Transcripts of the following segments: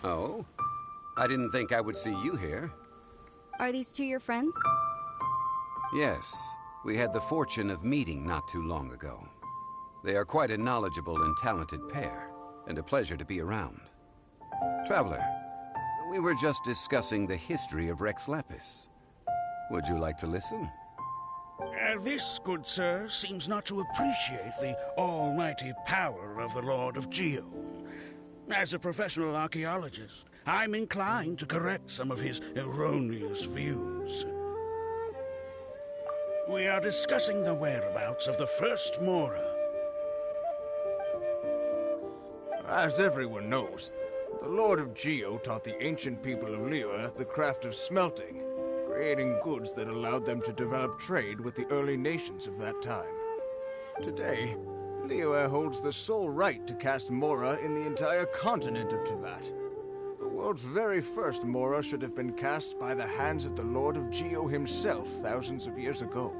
Oh? I didn't think I would see you here. Are these two your friends? Yes. We had the fortune of meeting not too long ago. They are quite a knowledgeable and talented pair, and a pleasure to be around. Traveler, we were just discussing the history of Rex Lapis. Would you like to listen? This, good sir, seems not to appreciate the almighty power of the Lord of Geo. As a professional archaeologist, I'm inclined to correct some of his erroneous views. We are discussing the whereabouts of the first Mora. As everyone knows, the Lord of Geo taught the ancient people of Liyue the craft of smelting, creating goods that allowed them to develop trade with the early nations of that time. Today, Liyue holds the sole right to cast Mora in the entire continent of Teyvat. The world's very first Mora should have been cast by the hands of the Lord of Geo himself thousands of years ago.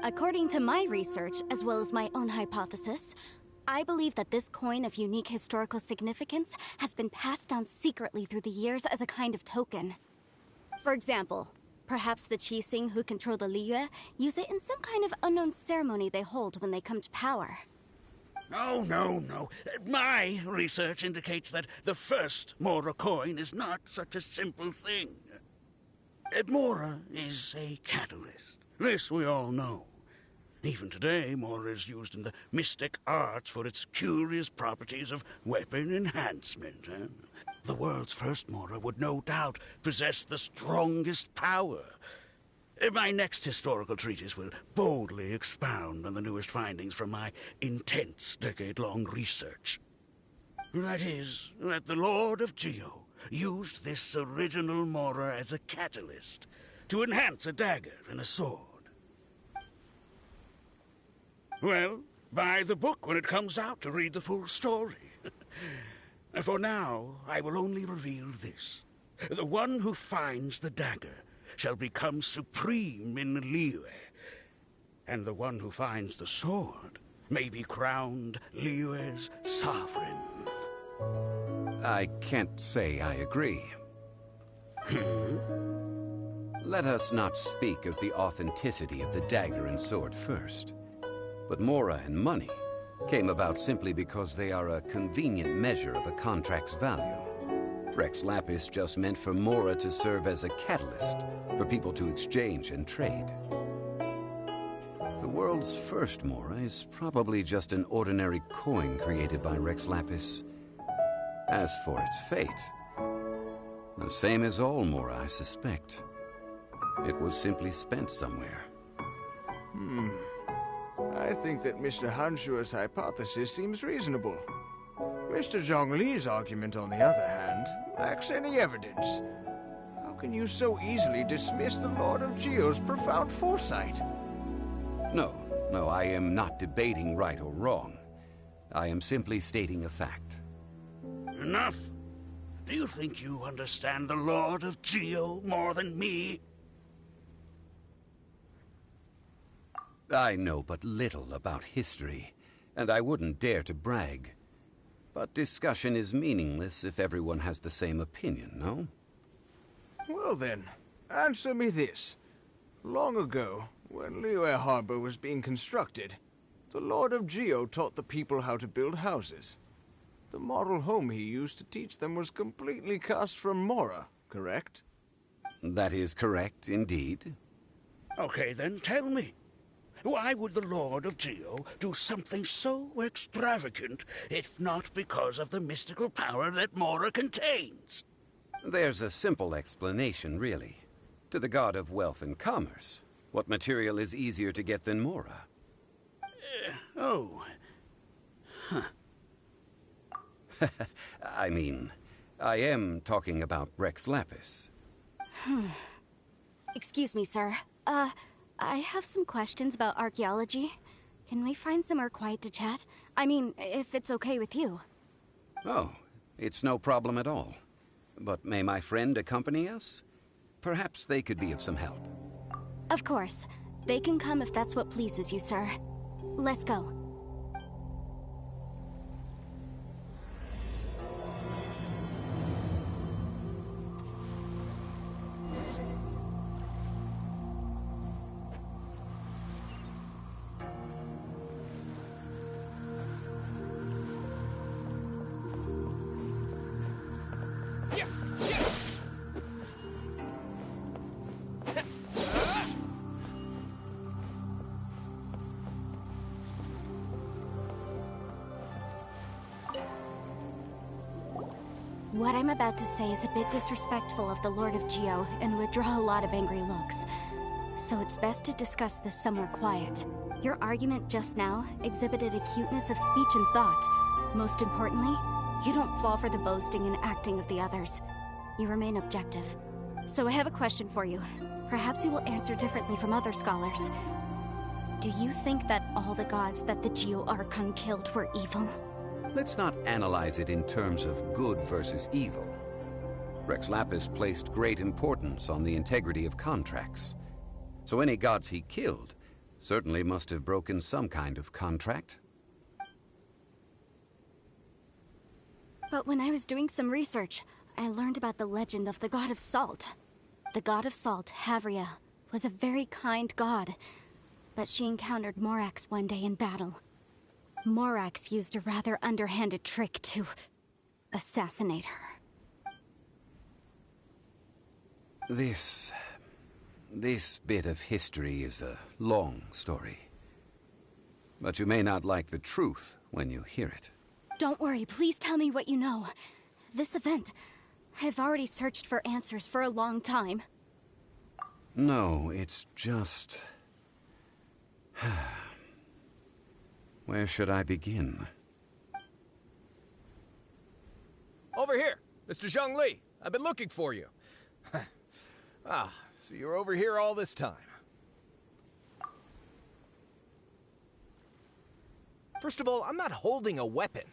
According to my research, as well as my own hypothesis, I believe that this coin of unique historical significance has been passed down secretly through the years as a kind of token. For example, perhaps the Qixing who control the Liyue use it in some kind of unknown ceremony they hold when they come to power. No. My research indicates that the first Mora coin is not such a simple thing. Mora is a catalyst. This we all know. Even today, Mora is used in the mystic arts for its curious properties of weapon enhancement. The world's first Mora would no doubt possess the strongest power. My next historical treatise will boldly expound on the newest findings from my intense decade-long research. That is, that the Lord of Geo used this original Mora as a catalyst to enhance a dagger and a sword. Well, buy the book when it comes out to read the full story. For now, I will only reveal this. The one who finds the dagger shall become supreme in Liyue, and the one who finds the sword may be crowned Liyue's sovereign. I can't say I agree. Let us not speak of the authenticity of the dagger and sword first. But Mora and money came about simply because they are a convenient measure of a contract's value. Rex Lapis just meant for Mora to serve as a catalyst for people to exchange and trade. The world's first Mora is probably just an ordinary coin created by Rex Lapis. As for its fate, the same as all Mora, I suspect. It was simply spent somewhere. I think that Mr. Hanshua's hypothesis seems reasonable. Mr. Zhongli's argument, on the other hand, lacks any evidence. How can you so easily dismiss the Lord of Geo's profound foresight? No, I am not debating right or wrong. I am simply stating a fact. Enough! Do you think you understand the Lord of Geo more than me? I know but little about history, and I wouldn't dare to brag. But discussion is meaningless if everyone has the same opinion, no? Well then, answer me this. Long ago, when Liyue Harbor was being constructed, the Lord of Geo taught the people how to build houses. The model home he used to teach them was completely cast from Mora, correct? That is correct, indeed. Okay, then tell me. Why would the Lord of Geo do something so extravagant, if not because of the mystical power that Mora contains? There's a simple explanation, really. To the god of wealth and commerce, what material is easier to get than Mora? I mean, I am talking about Rex Lapis. Excuse me, sir. I have some questions about archaeology. Can we find somewhere quiet to chat? I mean, if it's okay with you. Oh, it's no problem at all. But may my friend accompany us? Perhaps they could be of some help. Of course. They can come if that's what pleases you, sir. Let's go. What I'm about to say is a bit disrespectful of the Lord of Geo and would draw a lot of angry looks. So it's best to discuss this somewhere quiet. Your argument just now exhibited acuteness of speech and thought. Most importantly, you don't fall for the boasting and acting of the others. You remain objective. So I have a question for you. Perhaps you will answer differently from other scholars. Do you think that all the gods that the Geo Archon killed were evil? Let's not analyze it in terms of good versus evil. Rex Lapis placed great importance on the integrity of contracts. So any gods he killed certainly must have broken some kind of contract. But when I was doing some research, I learned about the legend of the god of salt. The god of salt, Havria, was a very kind god, but she encountered Morax one day in battle. Morax used a rather underhanded trick to assassinate her. This bit of history is a long story. But you may not like the truth when you hear it. Don't worry, please tell me what you know. This event, I've already searched for answers for a long time. No, it's just... Where should I begin? Over here! Mr. Zhongli! I've been looking for you. So you're over here all this time. First of all, I'm not holding a weapon.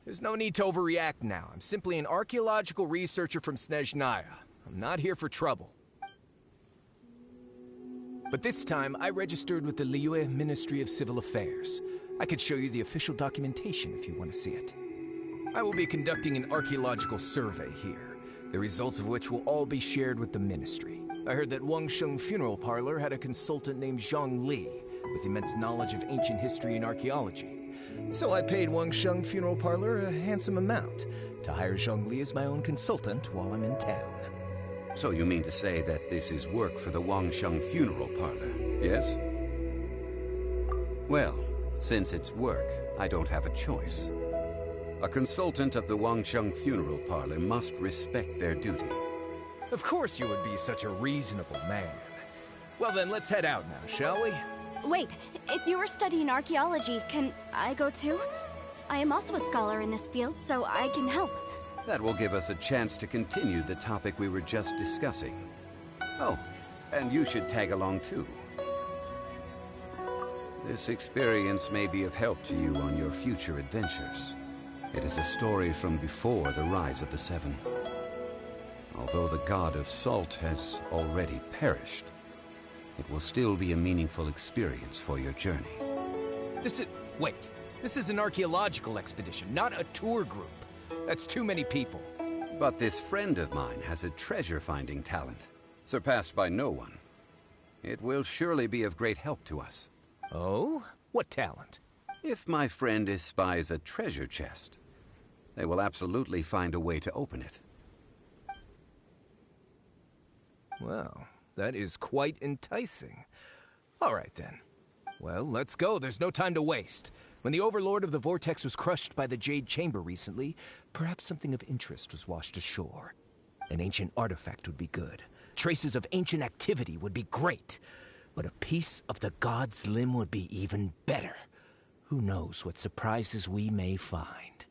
There's no need to overreact now. I'm simply an archaeological researcher from Snezhnaya. I'm not here for trouble. But this time, I registered with the Liyue Ministry of Civil Affairs. I could show you the official documentation if you want to see it. I will be conducting an archaeological survey here, the results of which will all be shared with the ministry. I heard that Wangsheng Funeral Parlor had a consultant named Zhang Li, with immense knowledge of ancient history and archaeology. So I paid Wangsheng Funeral Parlor a handsome amount to hire Zhang Li as my own consultant while I'm in town. So you mean to say that this is work for the Wangsheng Funeral Parlor, yes? Well, since it's work, I don't have a choice. A consultant of the Wangsheng Funeral Parlor must respect their duty. Of course you would be such a reasonable man. Well then, let's head out now, shall we? Wait, if you were studying archaeology, can I go too? I am also a scholar in this field, so I can help. That will give us a chance to continue the topic we were just discussing. Oh, and you should tag along too. This experience may be of help to you on your future adventures. It is a story from before the rise of the Seven. Although the god of salt has already perished, it will still be a meaningful experience for your journey. Wait. This is an archaeological expedition, not a tour group. That's too many people. But this friend of mine has a treasure-finding talent, surpassed by no one. It will surely be of great help to us. Oh? What talent? If my friend espies a treasure chest, they will absolutely find a way to open it. Well, that is quite enticing. All right, then. Well, let's go. There's no time to waste. When the Overlord of the Vortex was crushed by the Jade Chamber recently, perhaps something of interest was washed ashore. An ancient artifact would be good. Traces of ancient activity would be great. But a piece of the god's limb would be even better. Who knows what surprises we may find.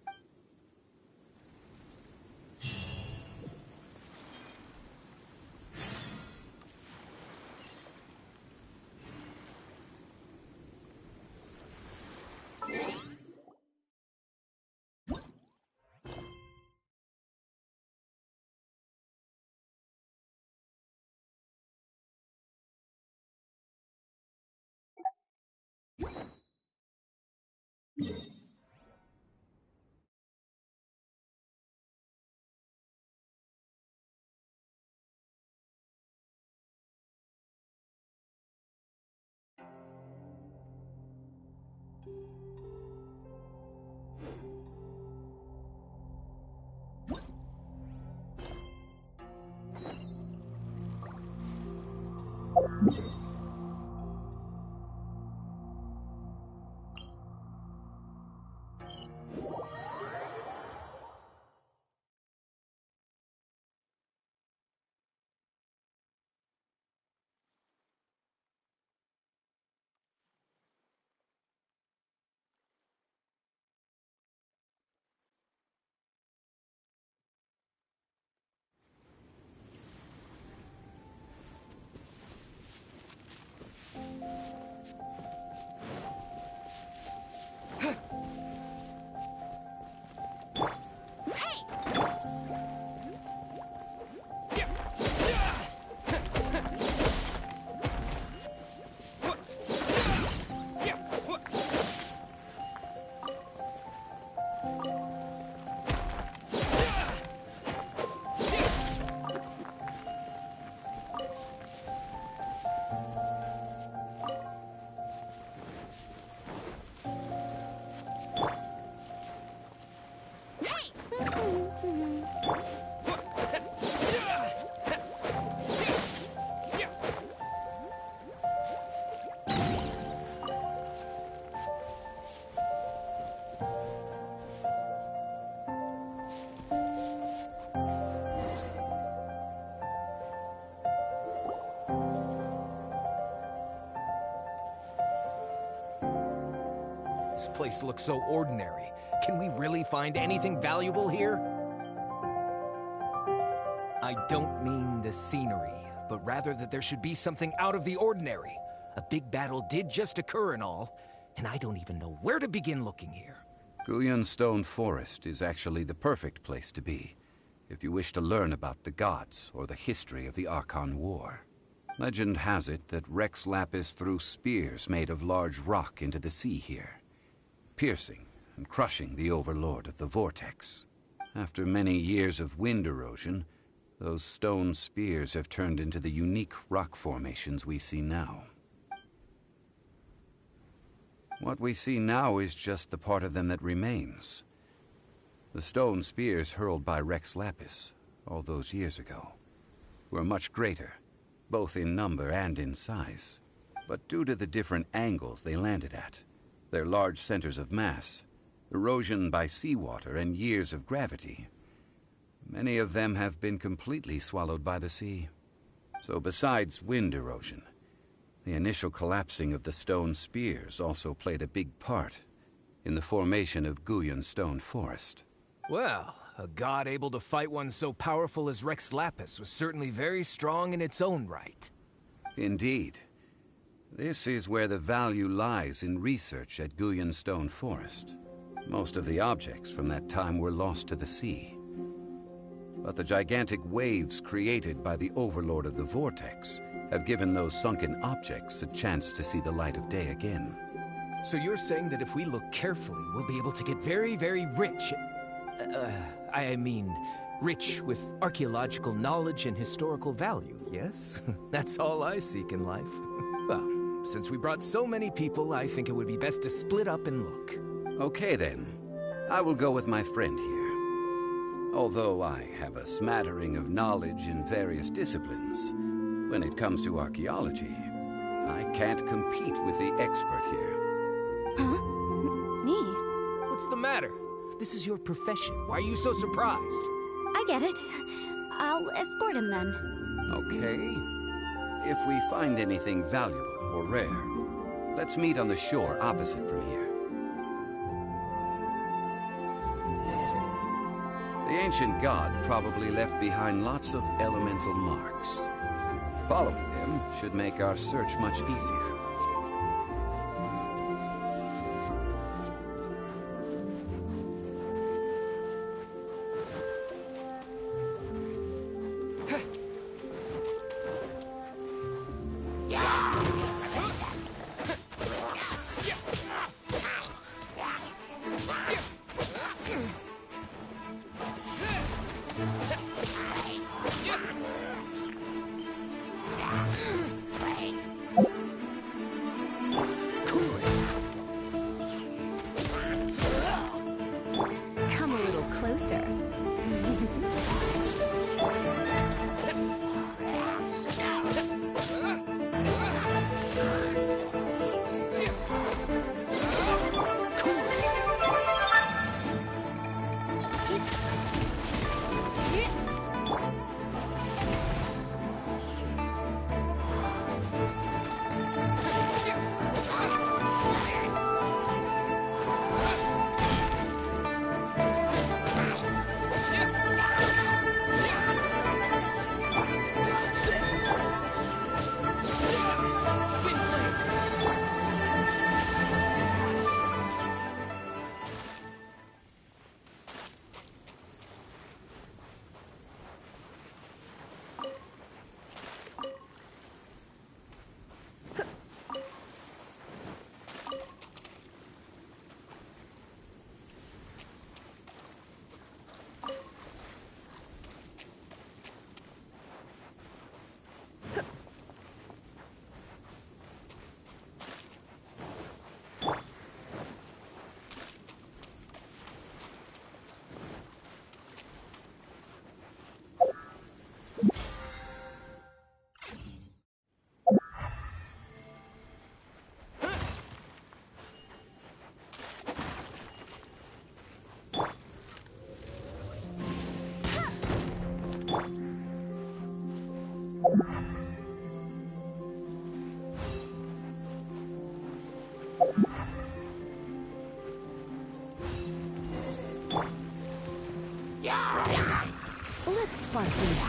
This place looks so ordinary. Can we really find anything valuable here? I don't mean the scenery, but rather that there should be something out of the ordinary. A big battle did just occur and all, and I don't even know where to begin looking here. Guyun Stone Forest is actually the perfect place to be, if you wish to learn about the gods or the history of the Archon War. Legend has it that Rex Lapis threw spears made of large rock into the sea here, piercing and crushing the Overlord of the Vortex. After many years of wind erosion, those stone spears have turned into the unique rock formations we see now. What we see now is just the part of them that remains. The stone spears hurled by Rex Lapis all those years ago were much greater, both in number and in size. But due to the different angles they landed at, their large centers of mass, erosion by seawater, and years of gravity, many of them have been completely swallowed by the sea. So besides wind erosion, the initial collapsing of the stone spears also played a big part in the formation of Guyun Stone Forest. Well, a god able to fight one so powerful as Rex Lapis was certainly very strong in its own right. Indeed. This is where the value lies in research at Guyun Stone Forest. Most of the objects from that time were lost to the sea. But the gigantic waves created by the Overlord of the Vortex have given those sunken objects a chance to see the light of day again. So you're saying that if we look carefully, we'll be able to get very, very rich. I mean, rich with archaeological knowledge and historical value, yes? That's all I seek in life. Well, since we brought so many people, I think it would be best to split up and look. Okay then. I will go with my friend here. Although I have a smattering of knowledge in various disciplines, when it comes to archaeology, I can't compete with the expert here. Huh? Me? What's the matter? This is your profession. Why are you so surprised? I get it. I'll escort him then. Okay. If we find anything valuable or rare, let's meet on the shore opposite from here. The ancient god probably left behind lots of elemental marks. Following them should make our search much easier.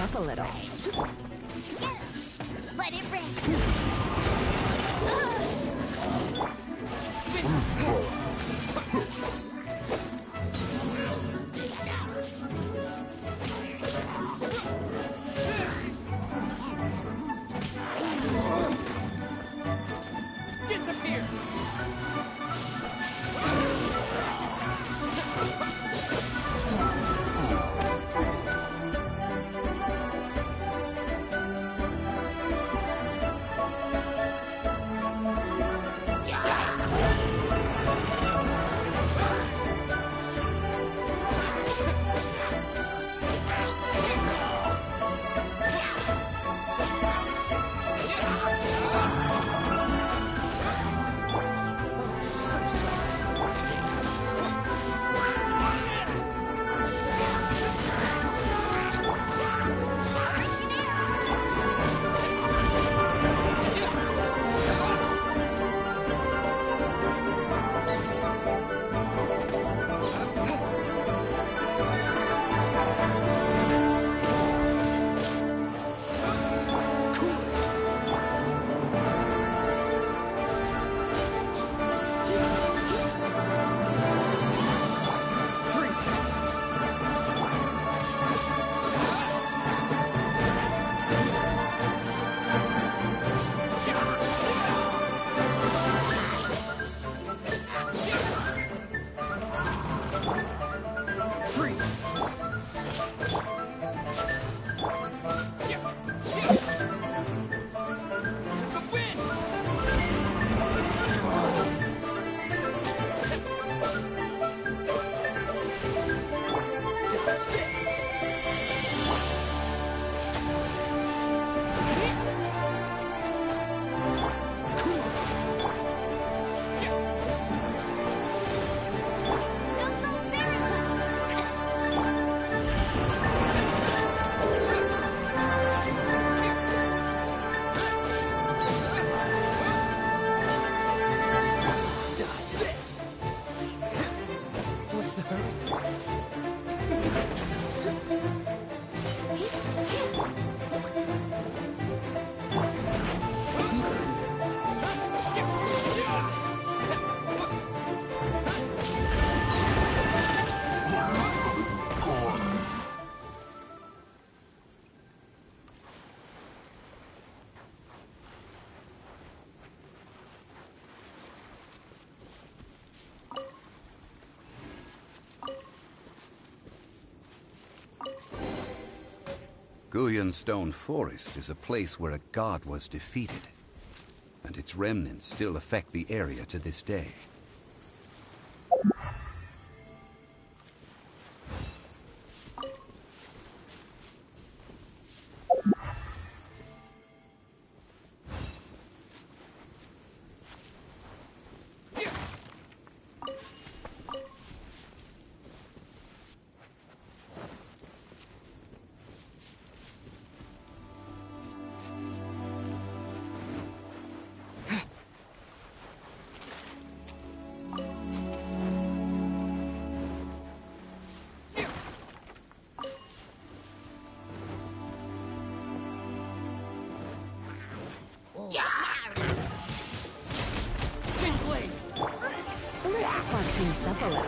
up a little. Let it rain. Disappear! Guyan Stone Forest is a place where a god was defeated, and its remnants still affect the area to this day. Let's spark things up a little.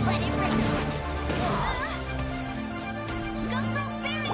Let it rain. Go, Barry!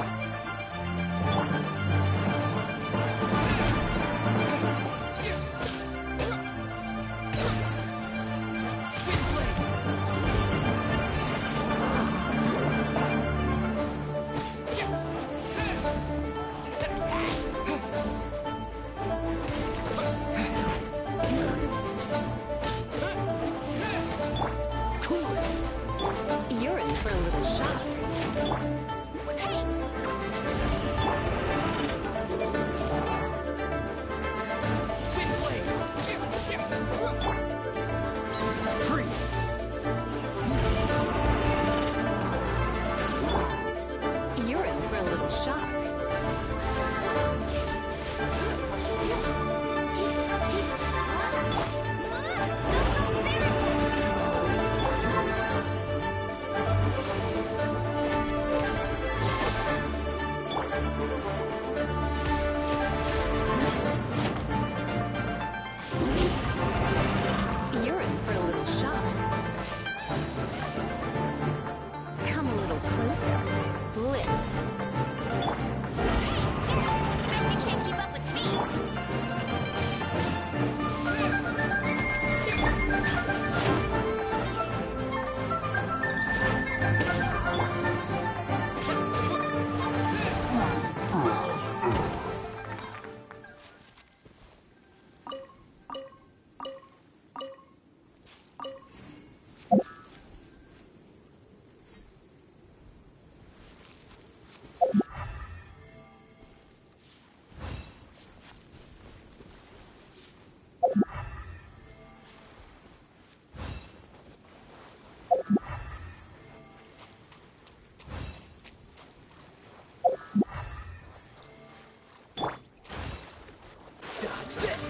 Dodge this!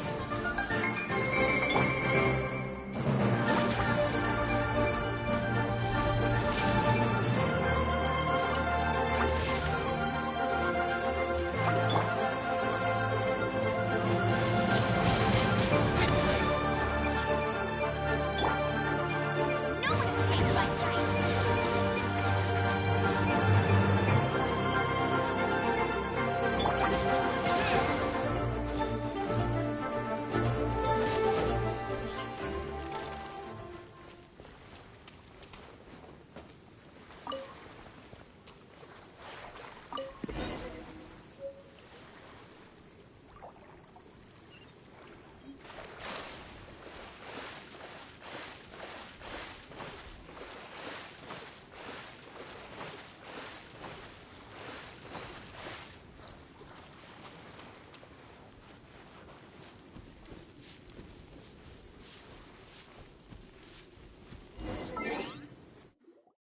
No one escapes my sight!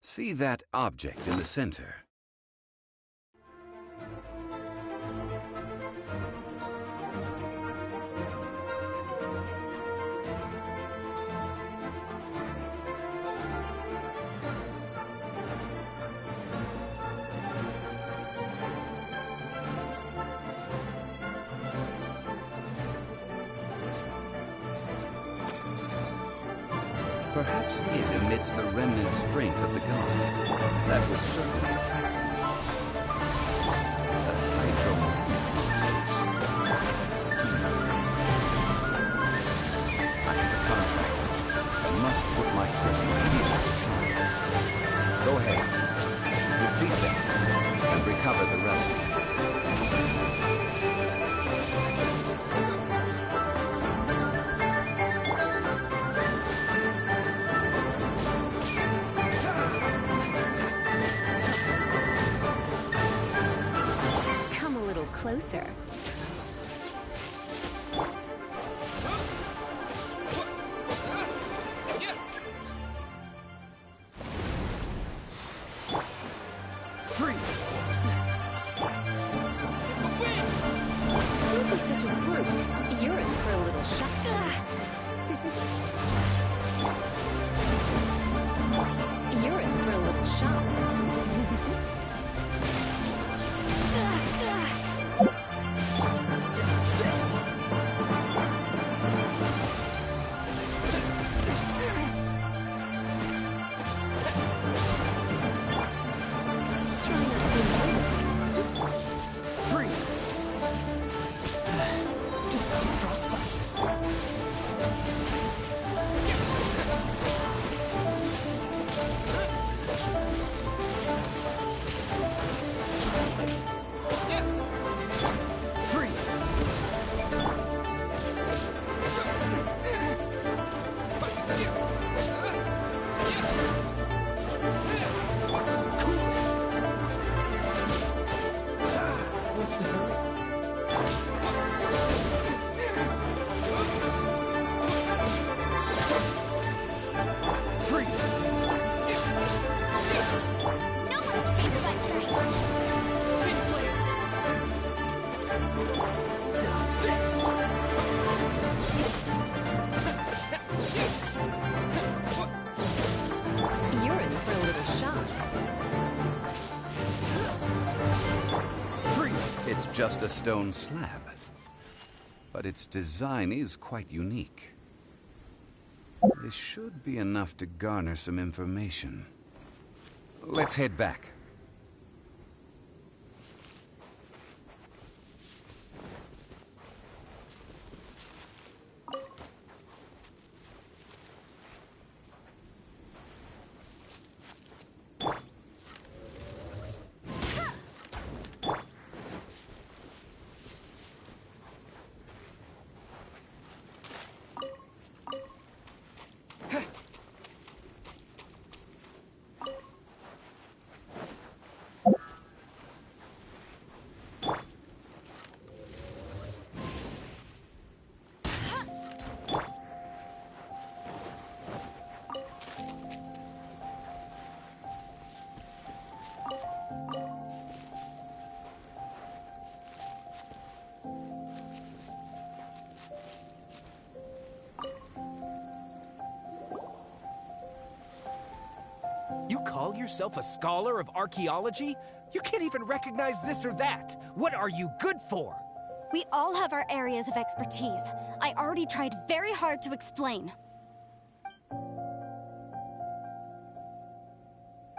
See that object in the center? Perhaps it emits the remnant strength of the god. That would certainly attract me. The hydromagnetic I have a contract. I must put my personal feelings aside. Go ahead. Defeat them and recover the relic. Come a little closer. Freeze! Don't be such a brute. You're in for a little shock. You're in for a little shock. Try not to be nervous. Freeze! Frostbite! What's the hurry? Freeze! No one escapes my sight! Dodge this! You're in for a little shock. Freeze! It's just a stone slab. But its design is quite unique. This should be enough to garner some information. Let's head back. yourself a scholar of archaeology? You can't even recognize this or that. What are you good for? We all have our areas of expertise. I already tried very hard to explain.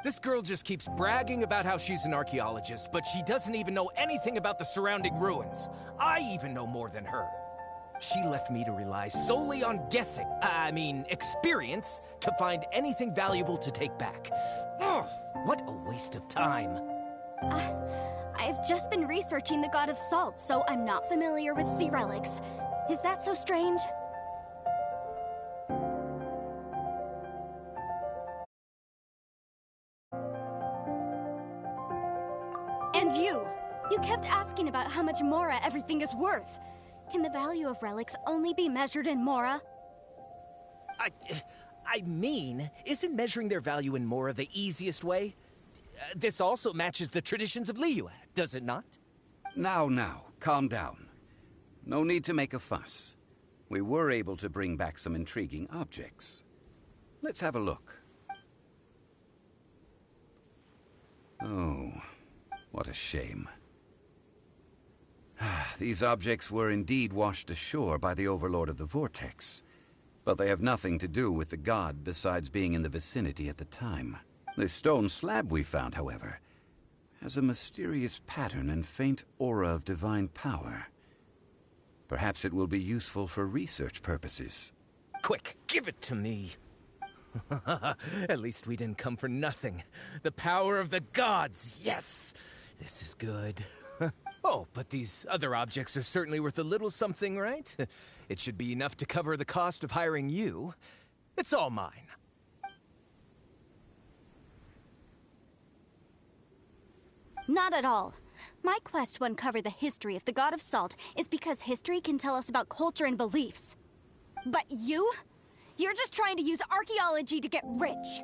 This girl just keeps bragging about how she's an archaeologist, but she doesn't even know anything about the surrounding ruins. I even know more than her. She left me to rely solely on guessing, experience, to find anything valuable to take back. Ugh, what a waste of time. I've just been researching the God of Salt, so I'm not familiar with sea relics. Is that so strange? And you kept asking about how much Mora everything is worth. Can the value of relics only be measured in Mora? Isn't measuring their value in Mora the easiest way? This also matches the traditions of Liyue, does it not? Now, calm down. No need to make a fuss. We were able to bring back some intriguing objects. Let's have a look. Oh, what a shame. These objects were indeed washed ashore by the Overlord of the Vortex, but they have nothing to do with the god besides being in the vicinity at the time. This stone slab we found, however, has a mysterious pattern and faint aura of divine power. Perhaps it will be useful for research purposes. Quick, give it to me. At least we didn't come for nothing. The power of the gods, yes! This is good. Oh, but these other objects are certainly worth a little something, right? It should be enough to cover the cost of hiring you. It's all mine. Not at all. My quest to uncover the history of the God of Salt is because history can tell us about culture and beliefs. But you're just trying to use archaeology to get rich.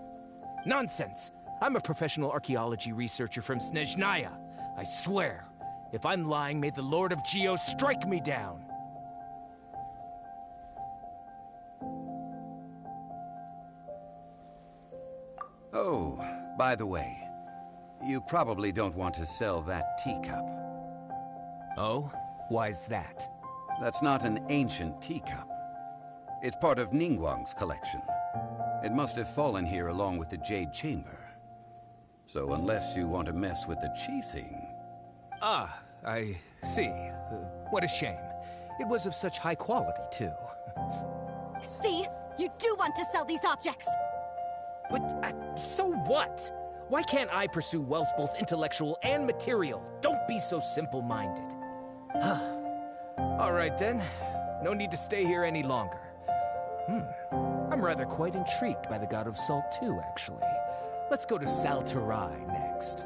Nonsense! I'm a professional archaeology researcher from Snezhnaya. I swear, if I'm lying, may the Lord of Geo strike me down. Oh, by the way, you probably don't want to sell that teacup. Oh? Why's that? That's not an ancient teacup. It's part of Ningguang's collection. It must have fallen here along with the Jade Chamber. So unless you want to mess with the Qixing... Ah, I see. What a shame. It was of such high quality, too. See? You do want to sell these objects! So what? Why can't I pursue wealth both intellectual and material? Don't be so simple-minded. All right, then. No need to stay here any longer. I'm rather quite intrigued by the God of Salt, too, actually. Let's go to Saltarai next.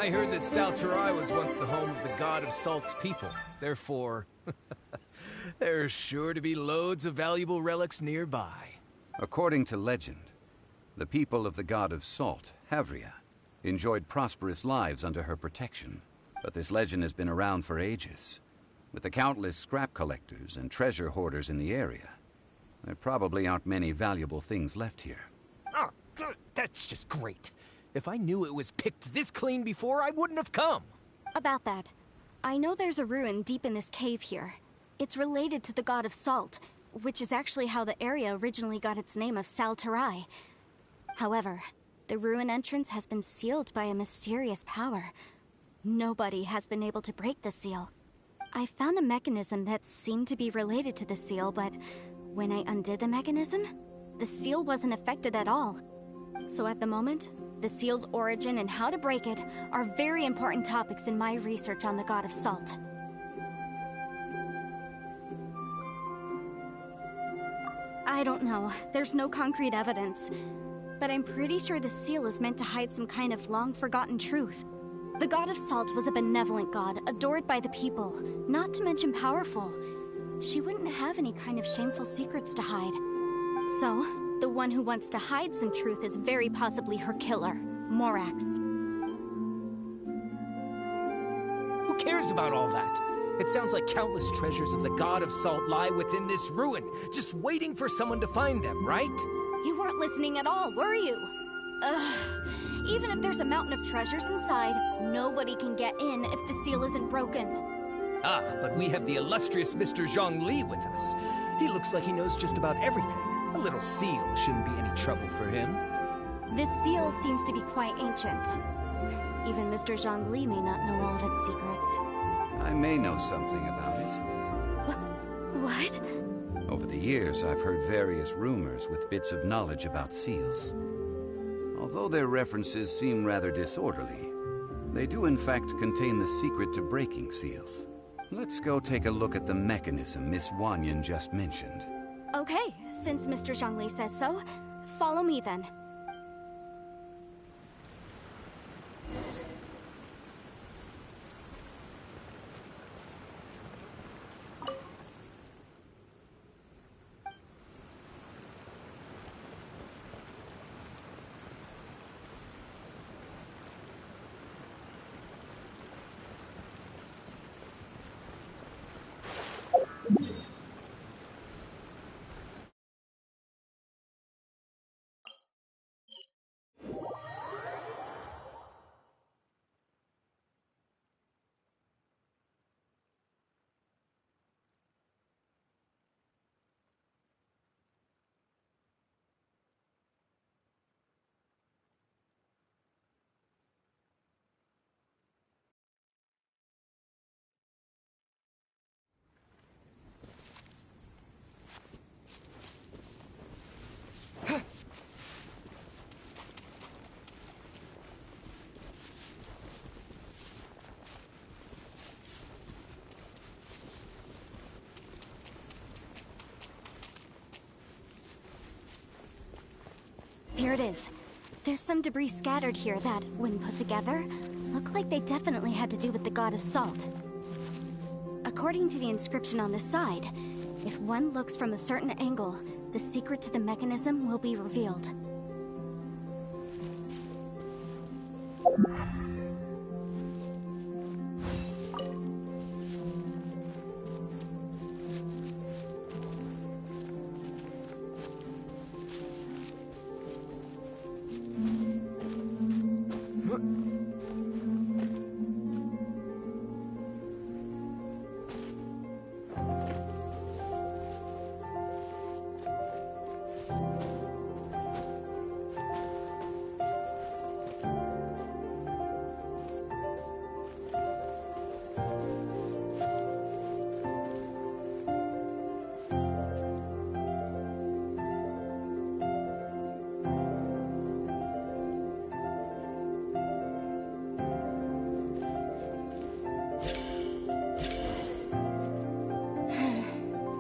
I heard that Salterai was once the home of the god of Salt's people. Therefore, there's sure to be loads of valuable relics nearby. According to legend, the people of the god of Salt, Havria, enjoyed prosperous lives under her protection. But this legend has been around for ages. With the countless scrap collectors and treasure hoarders in the area, there probably aren't many valuable things left here. Oh, that's just great. If I knew it was picked this clean before, I wouldn't have come. About that, I know there's a ruin deep in this cave here. It's related to the god of Salt, which is actually how the area originally got its name of Salterai. However, the ruin entrance has been sealed by a mysterious power. Nobody has been able to break the seal. I found a mechanism that seemed to be related to the seal, but when I undid the mechanism, the seal wasn't affected at all. So at the moment, the seal's origin and how to break it are very important topics in my research on the god of Salt. I don't know. There's no concrete evidence. But I'm pretty sure the seal is meant to hide some kind of long-forgotten truth. The god of Salt was a benevolent god, adored by the people, not to mention powerful. She wouldn't have any kind of shameful secrets to hide. So, the one who wants to hide some truth is very possibly her killer, Morax. Who cares about all that? It sounds like countless treasures of the god of Salt lie within this ruin, just waiting for someone to find them, right? You weren't listening at all, were you? Ugh. Even if there's a mountain of treasures inside, nobody can get in if the seal isn't broken. Ah, but we have the illustrious Mr. Zhongli with us. He looks like he knows just about everything. A little seal shouldn't be any trouble for him. This seal seems to be quite ancient. Even Mr. Zhongli may not know all of its secrets. I may know something about it. What? Over the years, I've heard various rumors with bits of knowledge about seals. Although their references seem rather disorderly, They do in fact contain the secret to breaking seals. Let's go take a look at the mechanism Miss Wanyan just mentioned. Okay, since Mr. Zhongli says so, follow me then. Here it is. There's some debris scattered here that, when put together, look like they definitely had to do with the god of salt. According to the inscription on the side, if one looks from a certain angle, the secret to the mechanism will be revealed.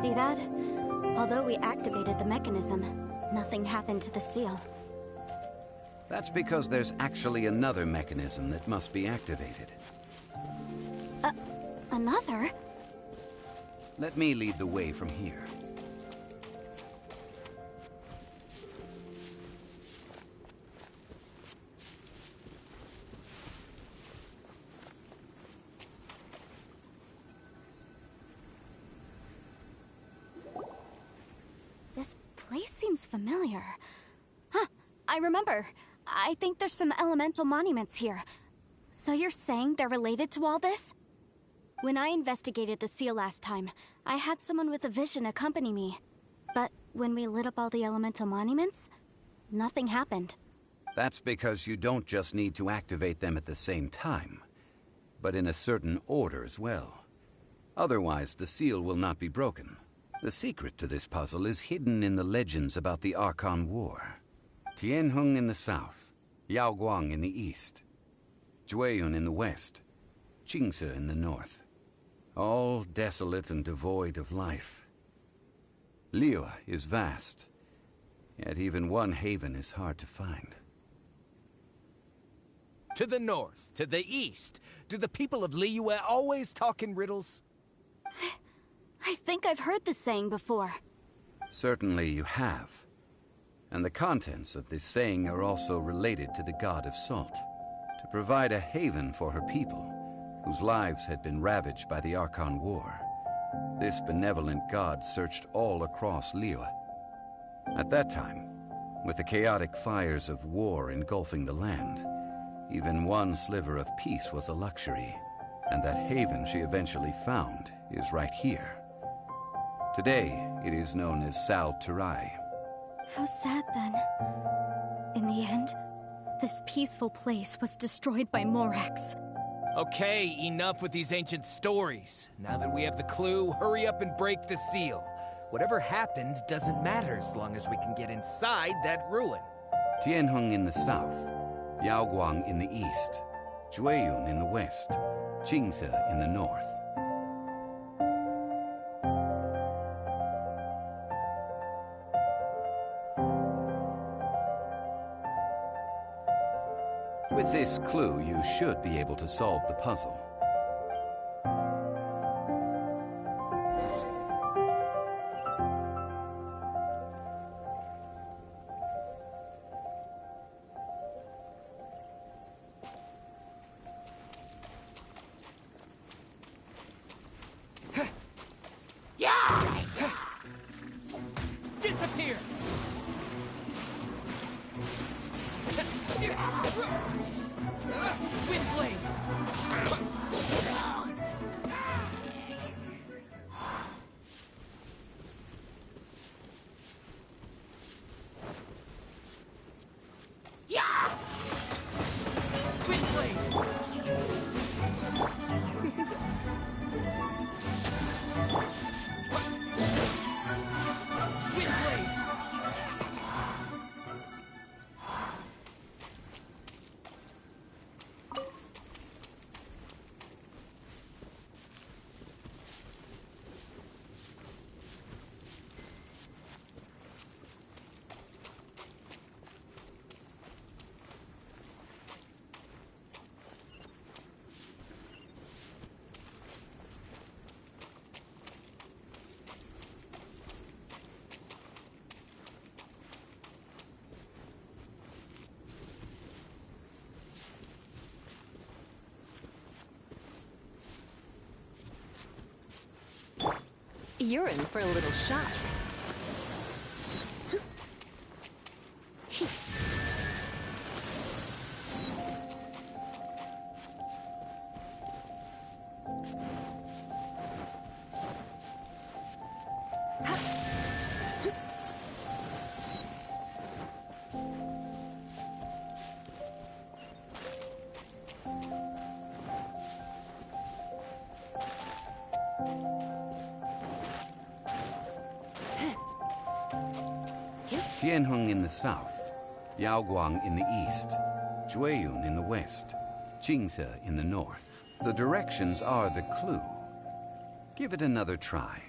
See that? Although we activated the mechanism, nothing happened to the seal. That's because there's actually another mechanism that must be activated. Another? Let me lead the way from here. This place seems familiar. Huh, I remember. I think there's some elemental monuments here. So you're saying they're related to all this? When I investigated the seal last time, I had someone with a vision accompany me. But when we lit up all the elemental monuments, nothing happened. That's because you don't just need to activate them at the same time, but in a certain order as well. Otherwise, the seal will not be broken. The secret to this puzzle is hidden in the legends about the Archon War. Tianheng in the south, Yaoguang in the east, Jueyun in the west, Qingce in the north. All desolate and devoid of life. Liyue is vast, yet even one haven is hard to find. To the north, to the east. Do the people of Liyue always talk in riddles? I think I've heard this saying before. Certainly you have. And the contents of this saying are also related to the god of salt, to provide a haven for her people, whose lives had been ravaged by the Archon War. This benevolent god searched all across Liyue. At that time, with the chaotic fires of war engulfing the land, even one sliver of peace was a luxury, and that haven she eventually found is right here. Today, it is known as Sal Turai. How sad then. In the end, this peaceful place was destroyed by Morax. Okay, enough with these ancient stories. Now that we have the clue, hurry up and break the seal. Whatever happened doesn't matter as long as we can get inside that ruin. Tianheng in the south, Yaoguang in the east. Jueyun in the west, Qingse in the north. With this clue, you should be able to solve the puzzle. Disappear! Windblade! You're in for a little shock. Tianheng in the south, Yaoguang in the east, Jueyun in the west, Qingse in the north. The directions are the clue. Give it another try.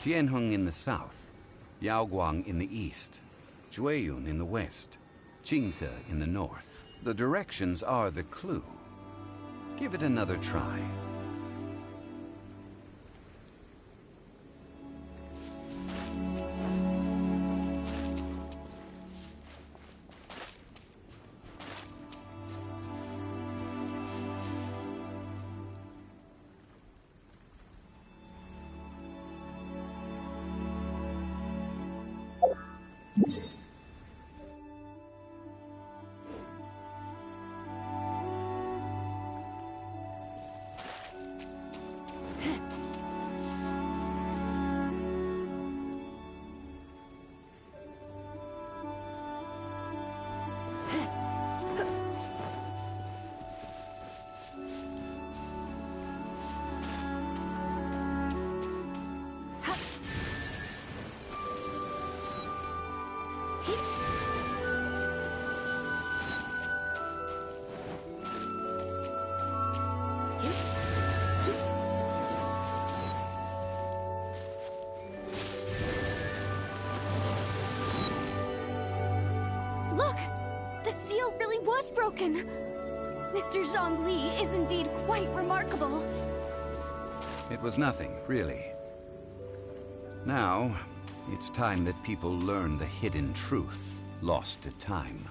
Tianheng in the south, Yaoguang in the east, Jueyun in the west, Qingse in the north. The directions are the clue. Give it another try. spoken. Mr. Zhongli is indeed quite remarkable. It was nothing, really. Now, it's time that people learn the hidden truth lost to time.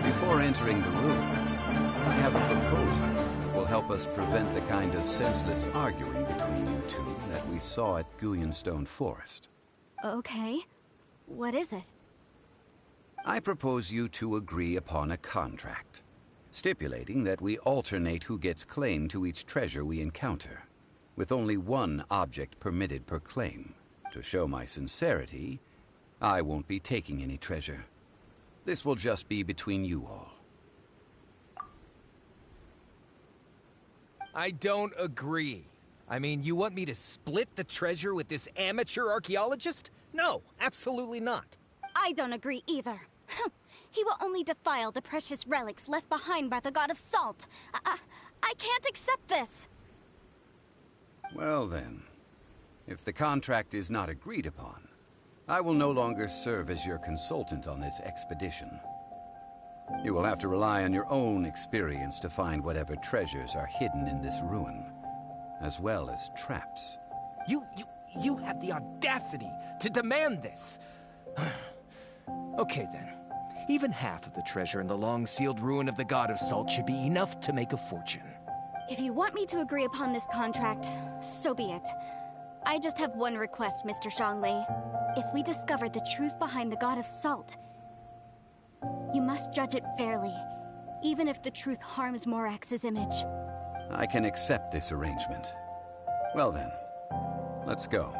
Before entering the room, I have a proposal that will help us prevent the kind of senseless arguing between you two that we saw at Guyenstone Forest. Okay. What is it? I propose you two agree upon a contract, stipulating that we alternate who gets claim to each treasure we encounter, with only one object permitted per claim. To show my sincerity, I won't be taking any treasure. This will just be between you all. I don't agree. I mean, you want me to split the treasure with this amateur archaeologist? No, absolutely not. I don't agree either. He will only defile the precious relics left behind by the god of salt. I can't accept this. Well then, if the contract is not agreed upon, I will no longer serve as your consultant on this expedition. You will have to rely on your own experience to find whatever treasures are hidden in this ruin, as well as traps. You have the audacity to demand this. Okay then. Even half of the treasure in the long-sealed ruin of the God of Salt should be enough to make a fortune. If you want me to agree upon this contract, so be it. I just have one request, Mr. Zhongli. If we discover the truth behind the God of Salt, you must judge it fairly, even if the truth harms Morax's image. I can accept this arrangement. Well then, let's go.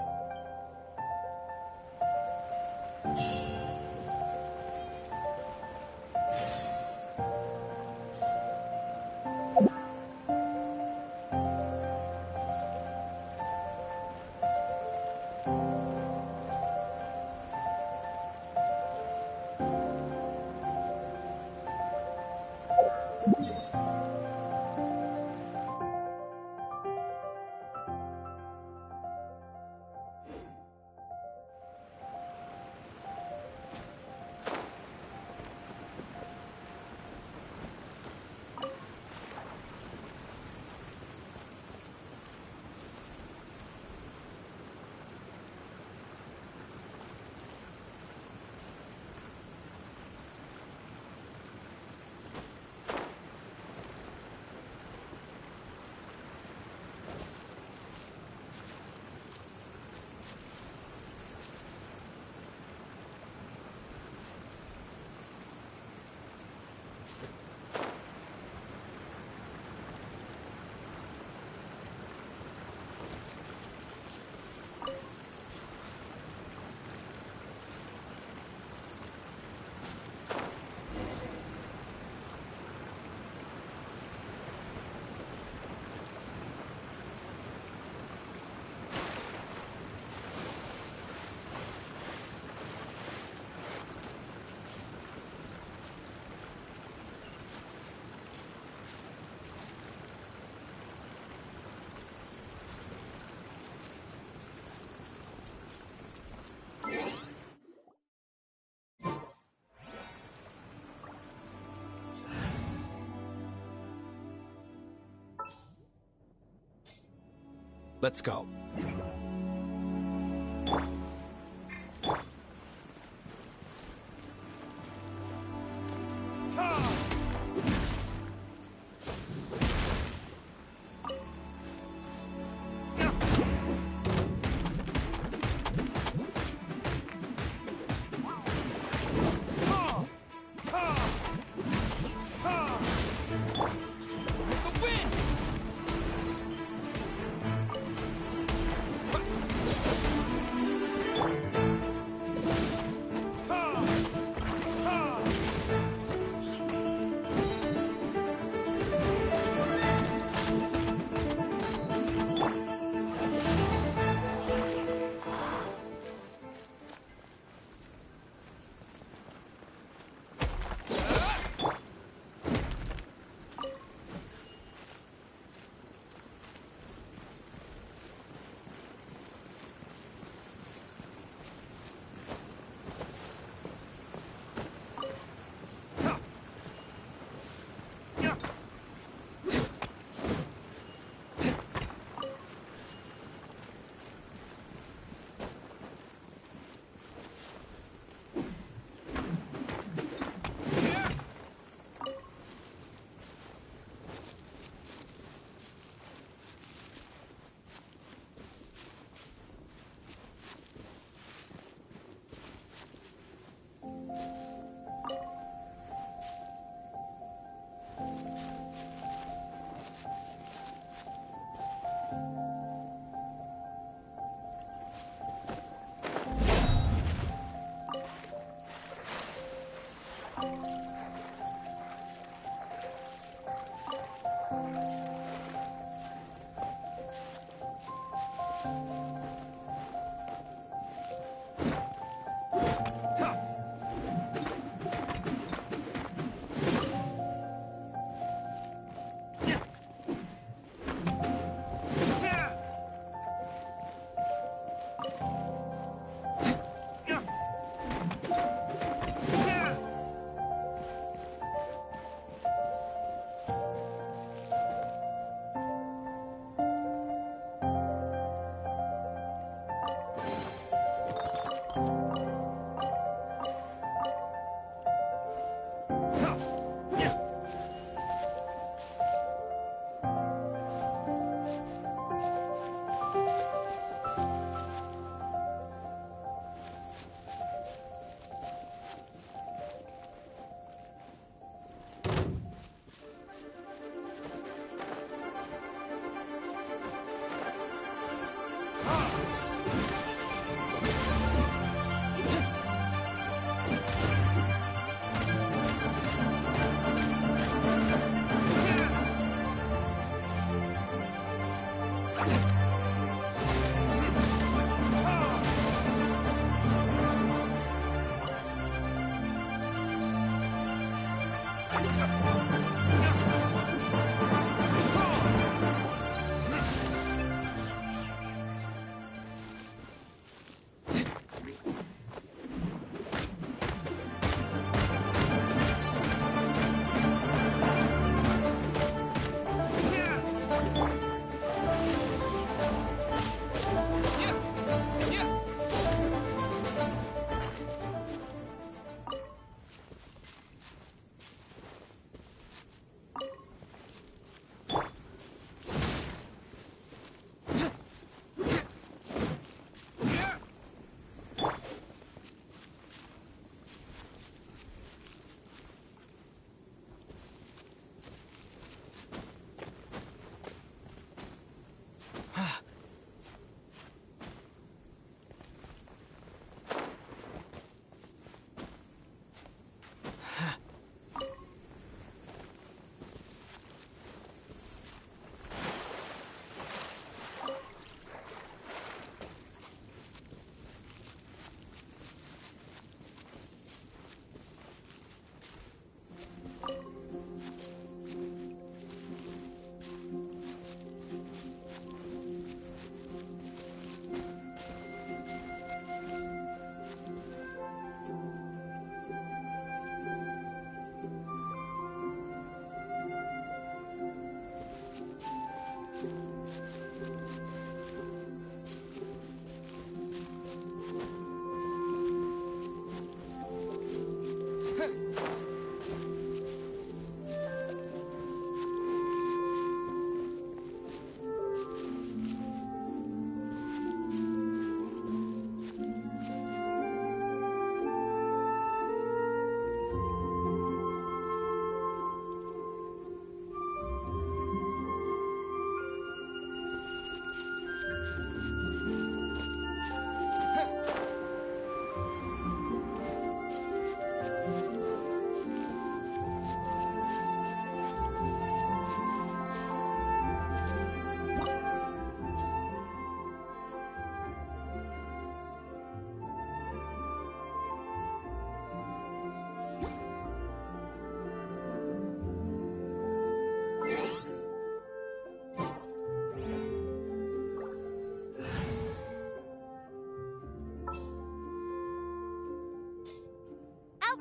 Let's go.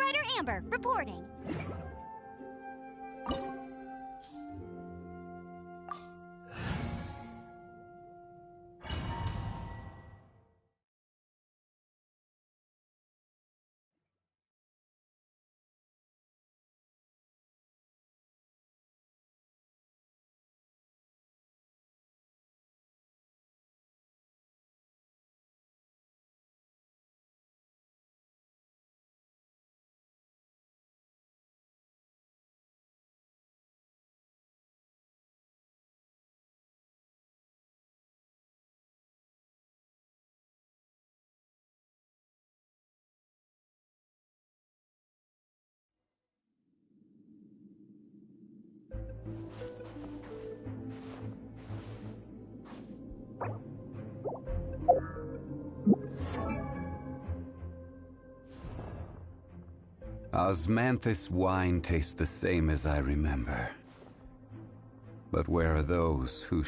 Writer Amber, reporting. Osmanthus wine tastes the same as I remember. But where are those who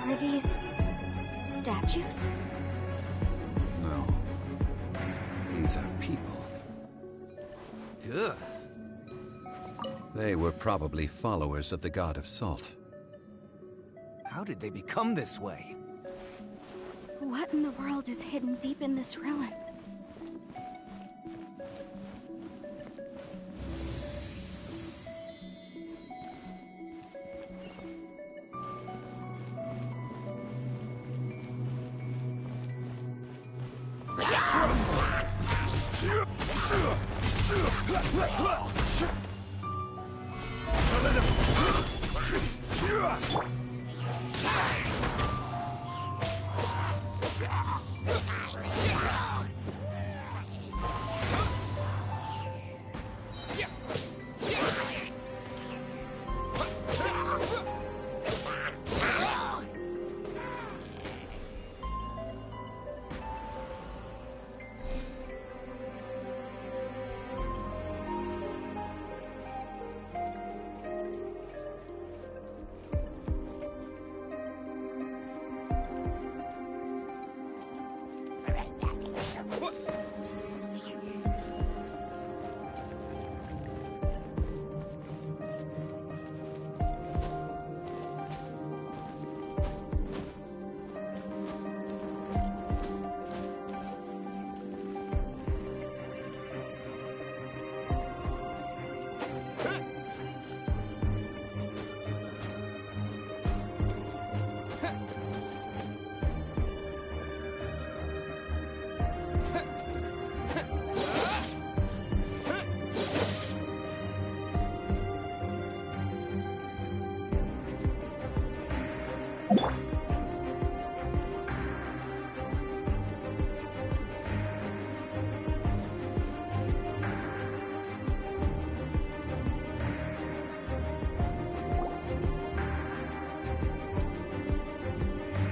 Are these statues? No. These are people. Duh. They were probably followers of the god of salt. How did they become this way? What in the world is hidden deep in this ruin?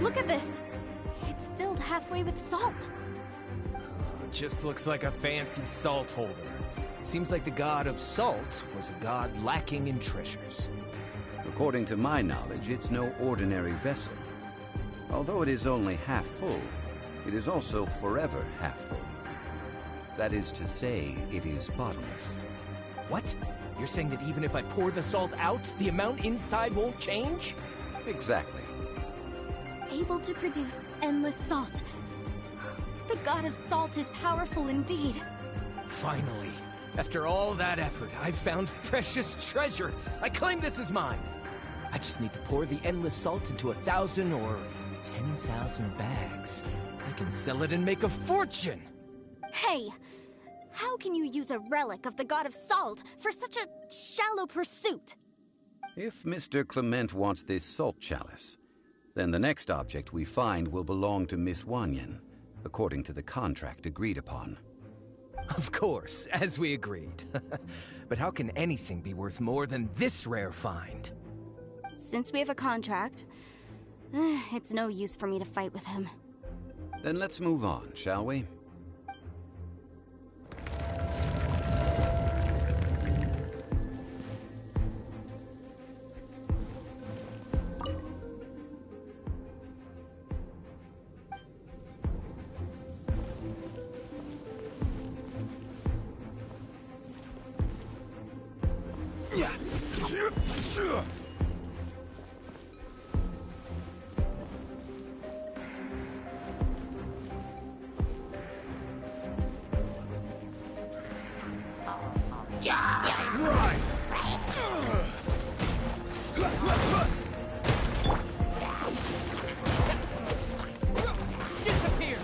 Look at this! It's filled halfway with salt. Just looks like a fancy salt holder. Seems like the god of salt was a god lacking in treasures. According to my knowledge, it's no ordinary vessel. Although it is only half full, it is also forever half full. That is to say, it is bottomless. What? You're saying that even if I pour the salt out, the amount inside won't change? Exactly. Able to produce endless salt. The god of salt is powerful indeed. Finally, after all that effort, I've found precious treasure. I claim this as mine. I just need to pour the endless salt into 1,000 or 10,000 bags. I can sell it and make a fortune! Hey! How can you use a relic of the god of salt for such a shallow pursuit? If Mr. Clement wants this salt chalice, then the next object we find will belong to Miss Wanyan, according to the contract agreed upon. Of course, as we agreed. But how can anything be worth more than this rare find? Since we have a contract, it's no use for me to fight with him. Then let's move on, shall we? Disappear!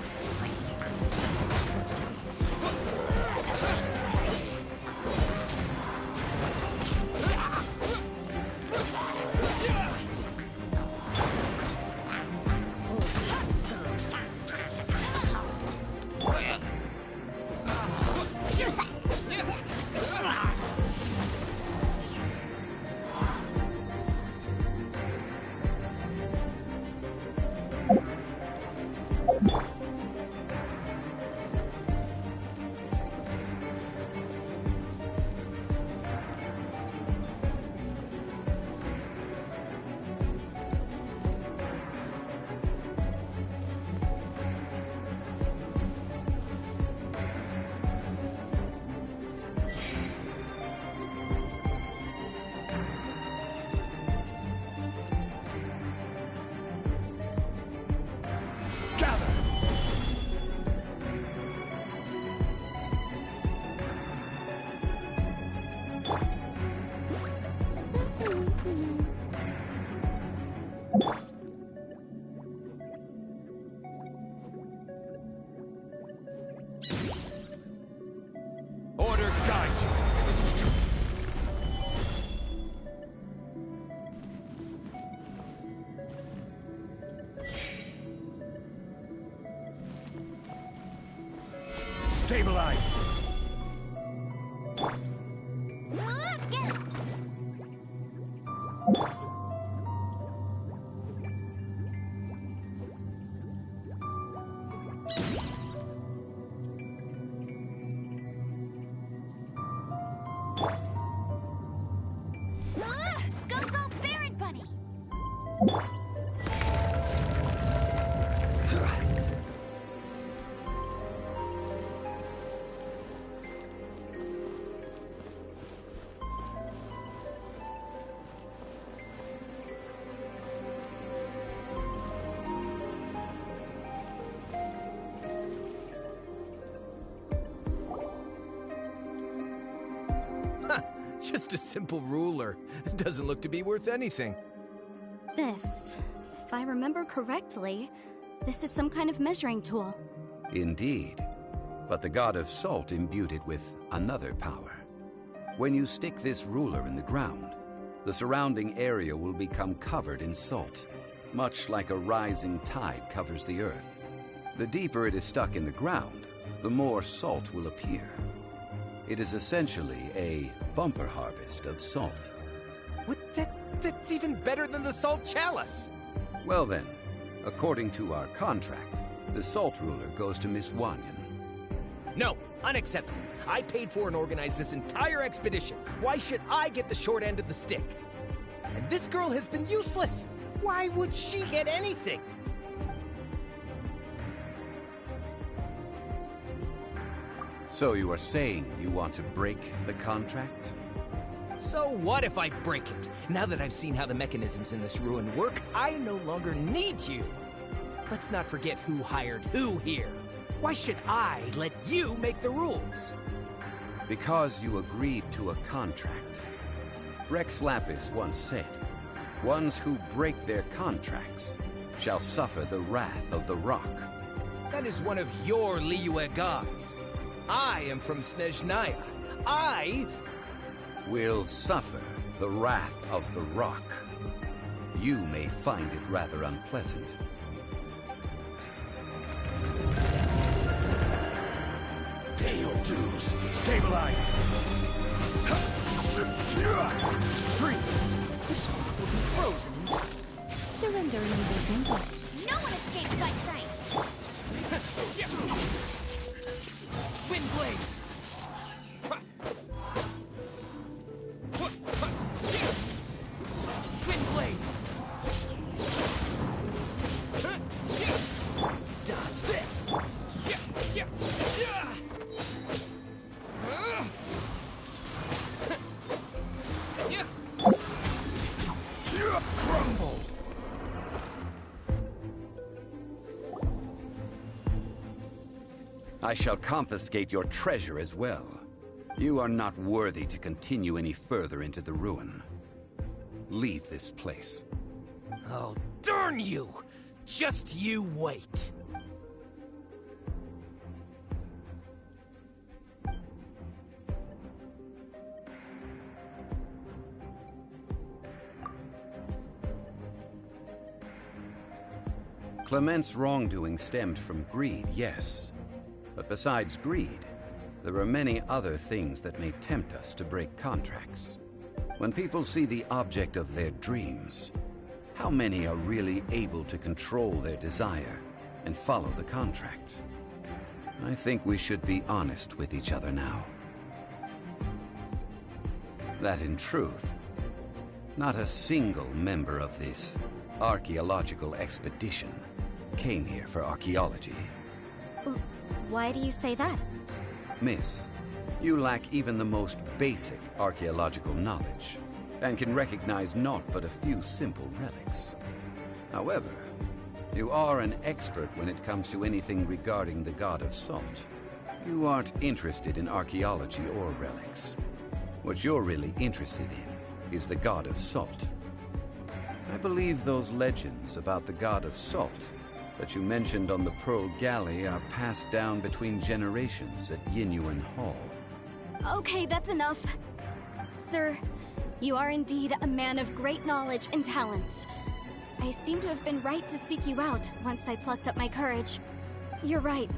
Order guide you. Stabilize. Get it! Go, go, Baron Bunny! Just a simple ruler. It doesn't look to be worth anything. This, if I remember correctly, this is some kind of measuring tool. Indeed. But the god of salt imbued it with another power. When you stick this ruler in the ground, the surrounding area will become covered in salt, much like a rising tide covers the earth. The deeper it is stuck in the ground, the more salt will appear. It is essentially a bumper harvest of salt. What? That's even better than the salt chalice! Well then, According to our contract, the Salt Ruler goes to Miss Wanyan. No, unacceptable. I paid for and organized this entire expedition. Why should I get the short end of the stick? And this girl has been useless. Why would she get anything? So you are saying you want to break the contract? So what if I break it? Now that I've seen how the mechanisms in this ruin work, I no longer need you. Let's not forget who hired who here. Why should I let you make the rules? Because you agreed to a contract. Rex Lapis once said, "Ones who break their contracts shall suffer the wrath of the rock." That is one of your Liyue gods. I am from Snezhnaya. I will suffer the wrath of the rock. You may find it rather unpleasant. Pay your dues. Stabilize. Freeze! This one will be frozen in time. Surrender in the jungle. No one escapes my sights! Wind blade. Wind blade. Dodge this. Crumble. I shall confiscate your treasure as well. You are not worthy to continue any further into the ruin. Leave this place. Oh, darn you! Just you wait. Clement's wrongdoing stemmed from greed, yes. But besides greed, there are many other things that may tempt us to break contracts. When people see the object of their dreams, how many are really able to control their desire and follow the contract? I think we should be honest with each other now. That in truth, not a single member of this archaeological expedition came here for archaeology. Why do you say that? Miss, you lack even the most basic archaeological knowledge, and can recognize naught but a few simple relics. However, you are an expert when it comes to anything regarding the God of Salt. You aren't interested in archaeology or relics. What you're really interested in is the God of Salt. I believe those legends about the God of Salt that you mentioned on the Pearl Galley are passed down between generations at Yinyuan Hall. Okay, that's enough. Sir, you are indeed a man of great knowledge and talents. I seem to have been right to seek you out once I plucked up my courage. You're right.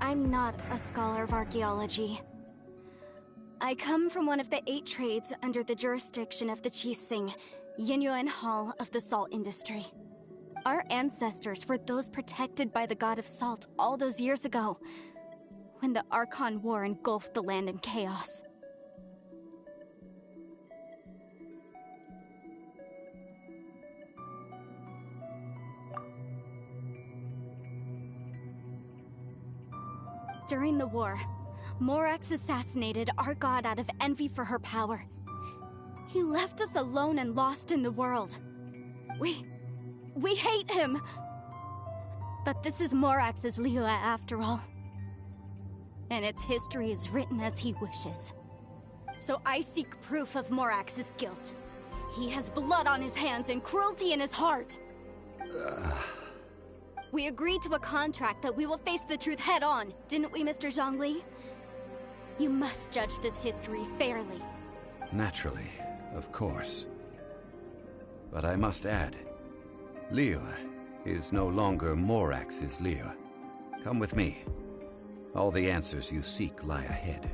I'm not a scholar of archaeology. I come from one of the 8 trades under the jurisdiction of the Qixing, Yinyuan Hall of the salt industry. Our ancestors were those protected by the God of Salt all those years ago, when the Archon War engulfed the land in chaos. During the war, Morax assassinated our god out of envy for her power. He left us alone and lost in the world. We hate him! But this is Morax's Liyue after all. And its history is written as he wishes. So I seek proof of Morax's guilt. He has blood on his hands and cruelty in his heart. We agreed to a contract that we will face the truth head on, didn't we, Mr. Zhongli? You must judge this history fairly. Naturally, of course. But I must add, Liyue is no longer Morax's Liyue. Come with me. All the answers you seek lie ahead.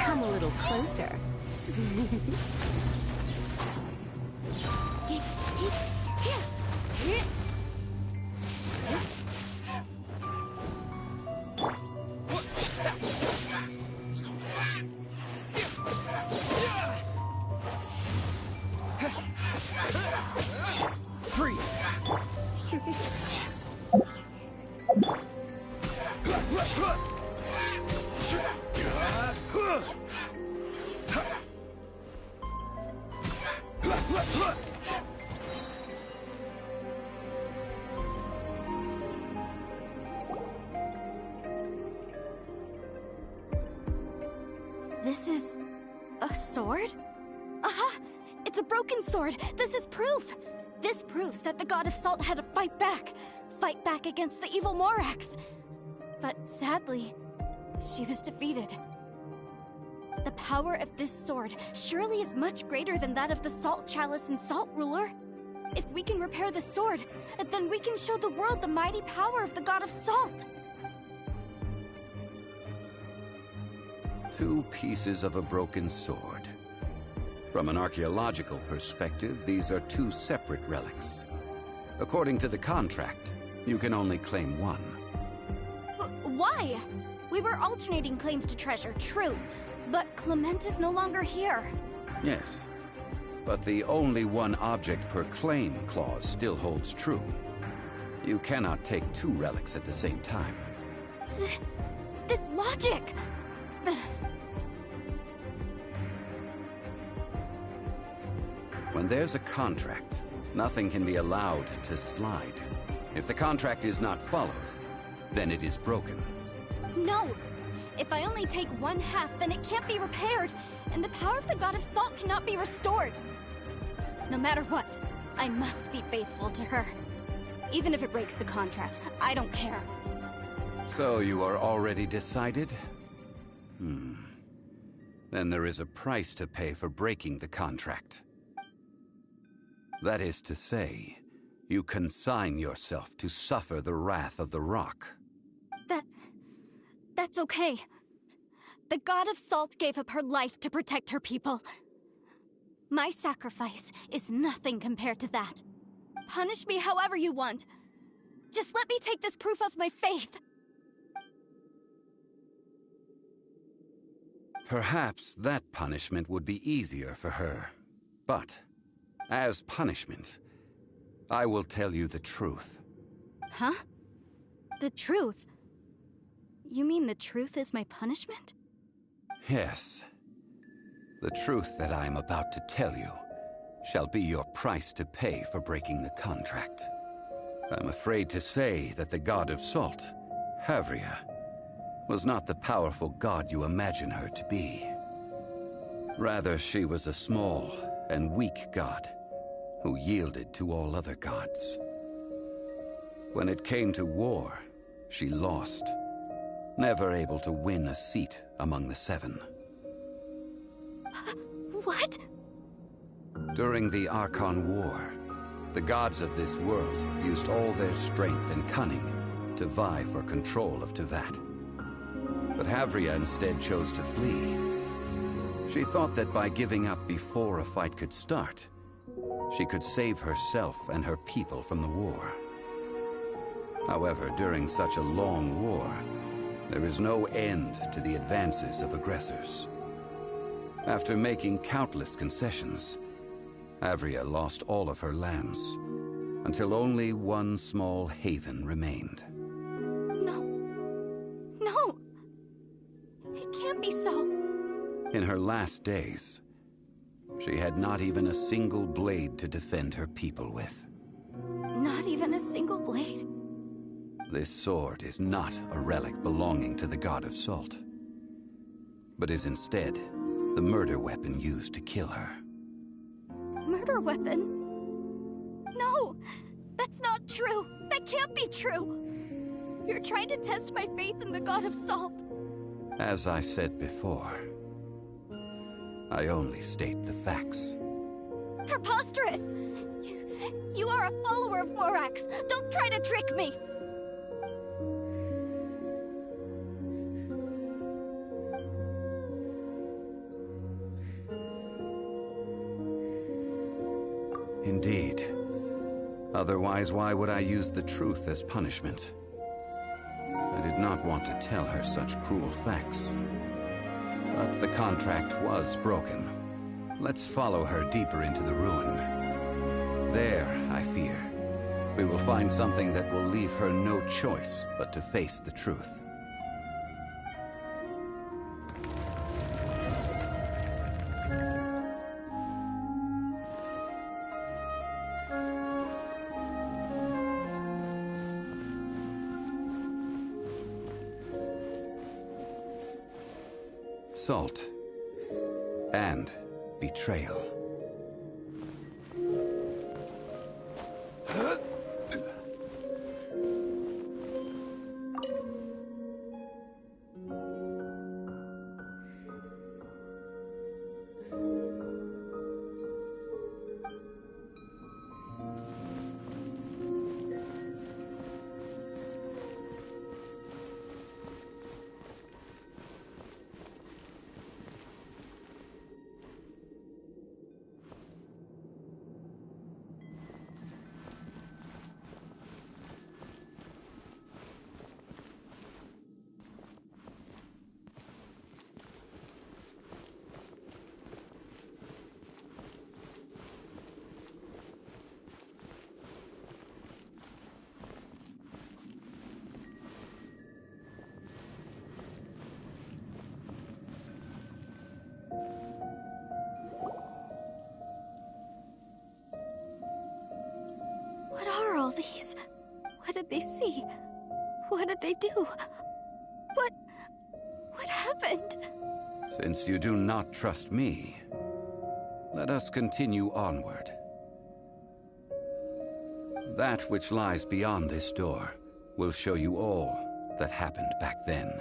Come a little closer. Free! This is a sword? Aha! It's a broken sword! This is proof! This proves that the God of Salt had to fight back against the evil Morax. But sadly, she was defeated. The power of this sword surely is much greater than that of the Salt Chalice and Salt Ruler. If we can repair the sword, then we can show the world the mighty power of the God of Salt. 2 pieces of a broken sword. From an archaeological perspective, these are 2 separate relics. According to the contract, you can only claim 1. Why? We were alternating claims to treasure, true. But Clement is no longer here. Yes, but the only 1 object per claim clause still holds true. You cannot take 2 relics at the same time. This logic! When there's a contract, nothing can be allowed to slide. If the contract is not followed, then it is broken. No! If I only take 1/2, then it can't be repaired, and the power of the God of Salt cannot be restored. No matter what, I must be faithful to her. Even if it breaks the contract, I don't care. So you are already decided? Then there is a price to pay for breaking the contract. That is to say, you consign yourself to suffer the wrath of the rock. That's okay. The God of Salt gave up her life to protect her people. My sacrifice is nothing compared to that. Punish me however you want. Just let me take this proof of my faith. Perhaps that punishment would be easier for her. But, as punishment, I will tell you the truth. Huh? The truth? You mean the truth is my punishment? Yes. The truth that I am about to tell you shall be your price to pay for breaking the contract. I'm afraid to say that the God of Salt, Havria, was not the powerful god you imagine her to be. Rather, she was a small and weak god who yielded to all other gods. When it came to war, she lost, never able to win a seat among the 7. What? During the Archon War, the gods of this world used all their strength and cunning to vie for control of Tevat. But Havria instead chose to flee. She thought that by giving up before a fight could start, she could save herself and her people from the war. However, during such a long war, there is no end to the advances of aggressors. After making countless concessions, Avria lost all of her lands, until only one small haven remained. No. No! It can't be so. In her last days, she had not even a single blade to defend her people with. Not even a single blade? This sword is not a relic belonging to the god of salt, but is instead the murder weapon used to kill her. Murder weapon? No! That's not true! That can't be true! You're trying to test my faith in the god of salt. As I said before, I only state the facts. Preposterous! You are a follower of Morax! Don't try to trick me! Indeed. Otherwise, why would I use the truth as punishment? I did not want to tell her such cruel facts. But the contract was broken. Let's follow her deeper into the ruin. There, I fear, we will find something that will leave her no choice but to face the truth. Salt and betrayal. What are all these? What did they see? What did they do? What happened? Since you do not trust me, let us continue onward. That which lies beyond this door will show you all that happened back then.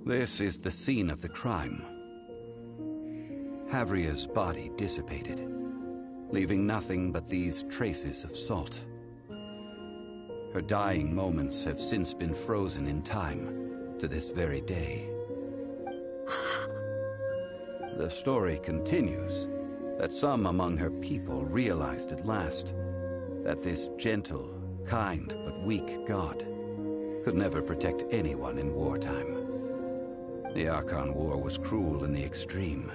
This is the scene of the crime. Havria's body dissipated, leaving nothing but these traces of salt. Her dying moments have since been frozen in time to this very day. The story continues that some among her people realized at last that this gentle, kind but weak god, could never protect anyone in wartime. The Archon War was cruel in the extreme.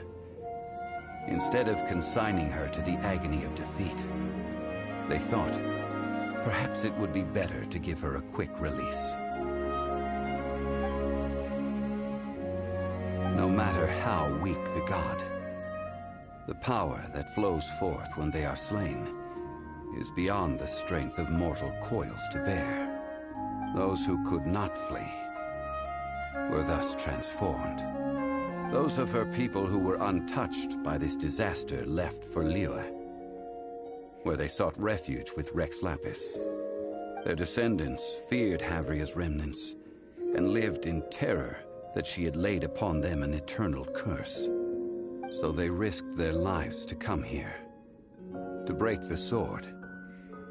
Instead of consigning her to the agony of defeat, they thought perhaps it would be better to give her a quick release. No matter how weak the god, the power that flows forth when they are slain is beyond the strength of mortal coils to bear. Those who could not flee were thus transformed. Those of her people who were untouched by this disaster left for Liyue, where they sought refuge with Rex Lapis. Their descendants feared Havria's remnants and lived in terror that she had laid upon them an eternal curse. So they risked their lives to come here, to break the sword,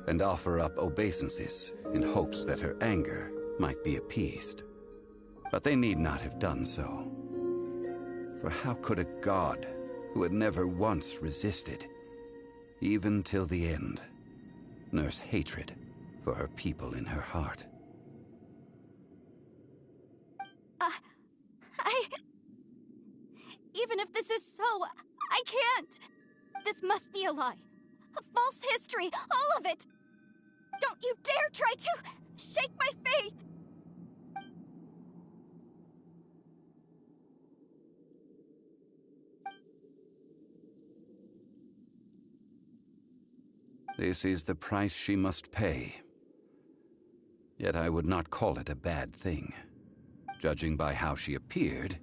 and offer up obeisances in hopes that her anger might be appeased. But they need not have done so. For how could a god who had never once resisted, even till the end, nurse hatred for her people in her heart? Even if this is so, I can't! This must be a lie. A false history, all of it! Don't you dare try to shake my faith! This is the price she must pay. Yet I would not call it a bad thing. Judging by how she appeared,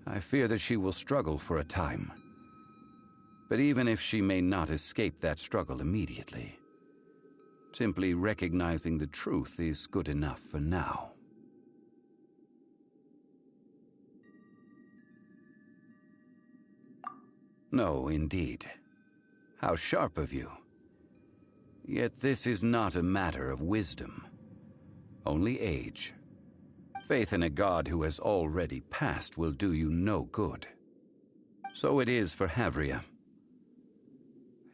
I fear that she will struggle for a time. But even if she may not escape that struggle immediately, simply recognizing the truth is good enough for now. No, indeed. How sharp of you. Yet this is not a matter of wisdom, only age. Faith in a god who has already passed will do you no good. So it is for Havria.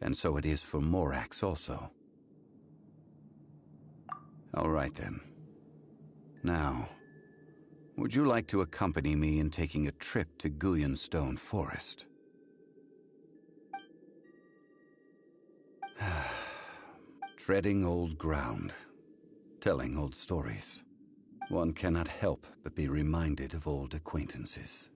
And so it is for Morax also. All right then. Now, would you like to accompany me in taking a trip to Guyonstone Forest? Treading old ground, telling old stories. One cannot help but be reminded of old acquaintances.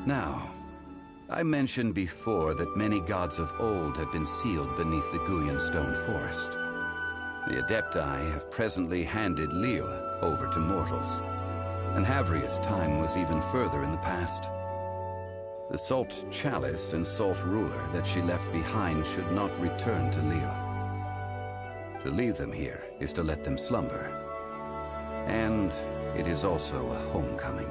Now, I mentioned before that many gods of old have been sealed beneath the Guyan stone forest. The Adepti have presently handed Liyue over to mortals, and Havria's time was even further in the past. The Salt Chalice and Salt Ruler that she left behind should not return to Liyue. To leave them here is to let them slumber, and it is also a homecoming.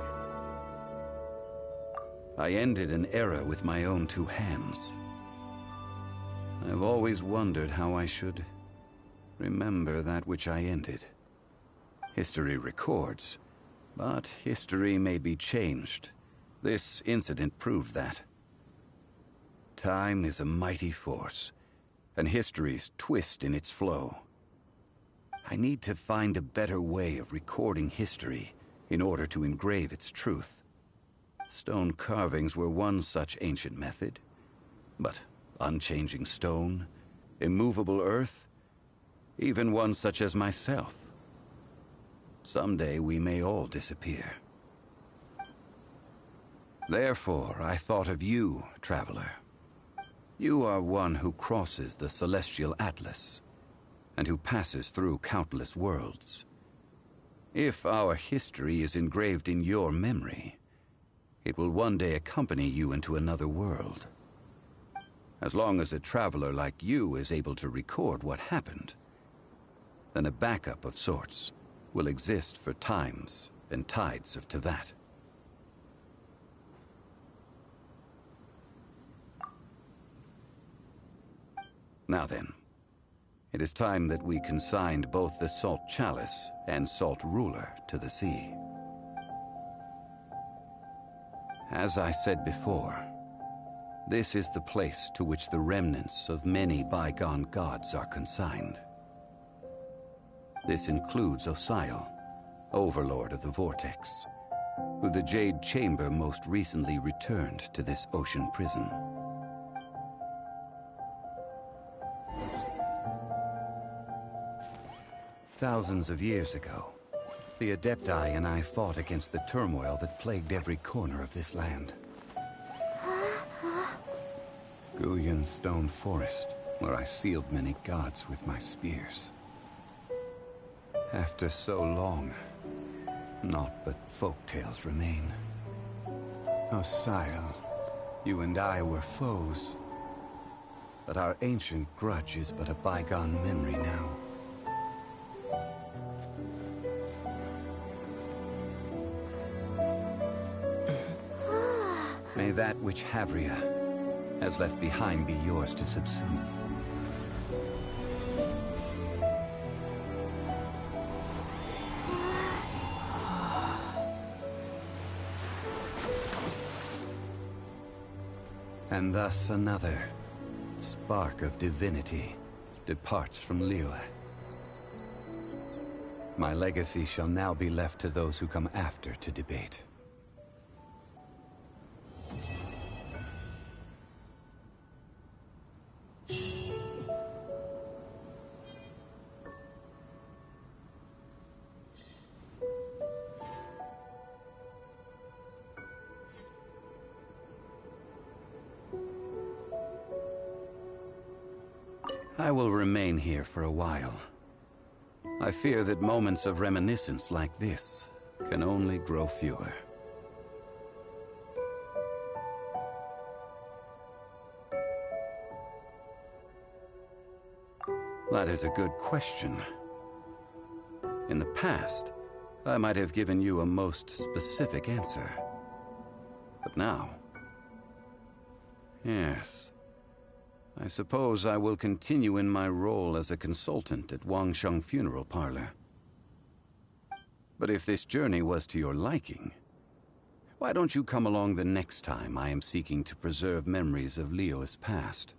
I ended an era with my own two hands. I've always wondered how I should remember that which I ended. History records, but history may be changed. This incident proved that. Time is a mighty force, and history's twist in its flow. I need to find a better way of recording history in order to engrave its truth. Stone carvings were one such ancient method, but unchanging stone, immovable earth, even one such as myself. Someday we may all disappear. Therefore, I thought of you, traveler. You are one who crosses the celestial atlas, and who passes through countless worlds. If our history is engraved in your memory, it will one day accompany you into another world. As long as a traveler like you is able to record what happened, then a backup of sorts will exist for times and tides of Teyvat. Now then, it is time that we consigned both the Salt Chalice and Salt Ruler to the sea. As I said before, this is the place to which the remnants of many bygone gods are consigned. This includes Osial, Overlord of the Vortex, who the Jade Chamber most recently returned to this ocean prison. Thousands of years ago, the Adepti and I fought against the turmoil that plagued every corner of this land. Guyan Stone Forest, where I sealed many gods with my spears. After so long, naught but folk tales remain. Osial, you and I were foes, but our ancient grudge is but a bygone memory now. May that which Havria has left behind be yours to subsume. And thus another spark of divinity departs from Liyue. My legacy shall now be left to those who come after to debate. I will remain here for a while. I fear that moments of reminiscence like this can only grow fewer. That is a good question. In the past, I might have given you a most specific answer. But now... Yes. I suppose I will continue in my role as a consultant at Wangsheng Funeral Parlor. But if this journey was to your liking, why don't you come along the next time I am seeking to preserve memories of Liyue's past?